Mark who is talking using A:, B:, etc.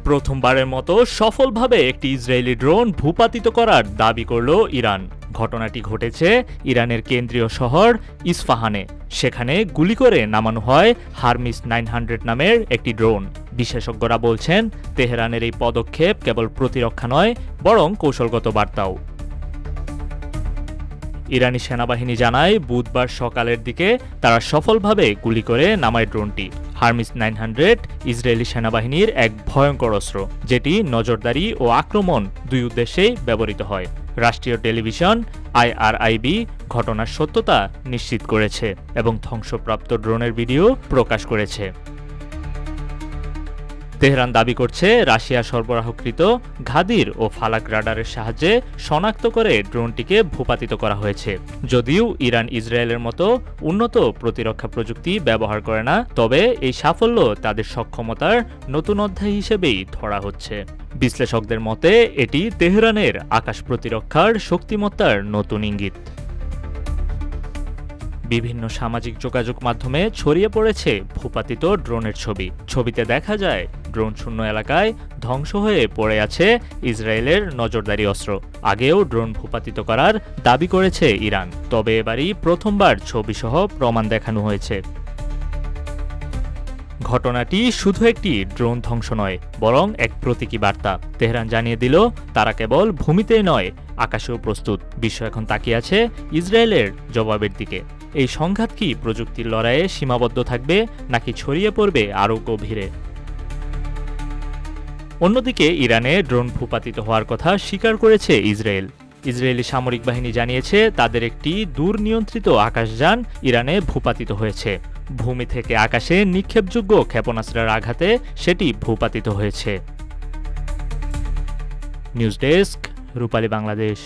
A: প্রথমবারের মতো সফলভাবে একটি ইসরায়েলি ড্রোন ভূপাতিত করার দাবি করল ইরান। ঘটনাটি ঘটেছে ইরানের কেন্দ্রীয় শহর ইস্পাহানে। সেখানে গুলি করে নামানো হয় হারমিস 900 নামের একটি ড্রোন। বিশেষজ্ঞরা বলছেন, তেহরানের এই পদক্ষেপ কেবল প্রতিরক্ষা নয়, বরং কৌশলগত বার্তাও। ইরানি সেনাবাহিনী জানায়, বুধবার সকালের দিকে তারা সফলভাবে গুলি করে নামায় ড্রোনটি। হারমিস 900 ইসরায়েলি সেনাবাহিনীর এক ভয়ঙ্কর অস্ত্র, যেটি নজরদারি ও আক্রমণ দুই উদ্দেশ্যেই ব্যবহৃত হয়। রাষ্ট্রীয় টেলিভিশন IRIB ঘটনার সত্যতা নিশ্চিত করেছে এবং ধ্বংসপ্রাপ্ত ড্রোনের ভিডিও প্রকাশ করেছে। তেহরান দাবি করছে, রাশিয়া সরবরাহকৃত ঘাদির ও ফালাক রাডারের সাহায্যে শনাক্ত করে ড্রোনটিকে ভূপাতিত করা হয়েছে। যদিও ইরান ইসরায়েলের মতো উন্নত প্রতিরক্ষা প্রযুক্তি ব্যবহার করে না, তবে এই সাফল্য তাদের সক্ষমতার নতুন অধ্যায় হিসেবেই ধরা হচ্ছে। বিশ্লেষকদের মতে এটি তেহরানের আকাশ প্রতিরক্ষার শক্তিমত্তার নতুন ইঙ্গিত। বিভিন্ন সামাজিক যোগাযোগ মাধ্যমে ছড়িয়ে পড়েছে ভূপাতিত ড্রোনের ছবি। ছবিতে দেখা যায় ড্রোন শূন্য এলাকায় ধ্বংস হয়ে পড়ে আছে ইসরায়েলের নজরদারি অস্ত্র। আগেও ড্রোন ভূপাতিত করার দাবি করেছে ইরান, তবে এবারই প্রথমবার ছবিসহ প্রমাণ দেখানো হয়েছে। ঘটনাটি শুধু একটি ড্রোন ধ্বংস নয়, বরং এক প্রতীকী বার্তা। তেহরান জানিয়ে দিল, তারা কেবল ভূমিতেই নয়, আকাশেও প্রস্তুত। বিশ্ব এখন তাকিয়ে আছে ইসরায়েলের জবাবের দিকে। এই সংঘাত কি প্রযুক্তির লড়াইয়ে সীমাবদ্ধ থাকবে, নাকি ছড়িয়ে পড়বে আরও গভীরে? অন্যদিকে ইরানে ড্রোন ভূপাতিত হওয়ার কথা স্বীকার করেছে ইসরায়েল। ইসরায়েলি সামরিক বাহিনী জানিয়েছে, তাদের একটি দূরনিয়ন্ত্রিত আকাশযান ইরানে ভূপাতিত হয়েছে। ভূমি থেকে আকাশে নিক্ষেপযোগ্য ক্ষেপণাস্ত্রের আঘাতে সেটি ভূপাতিত হয়েছে। নিউজ ডেস্ক, রূপালী বাংলাদেশ।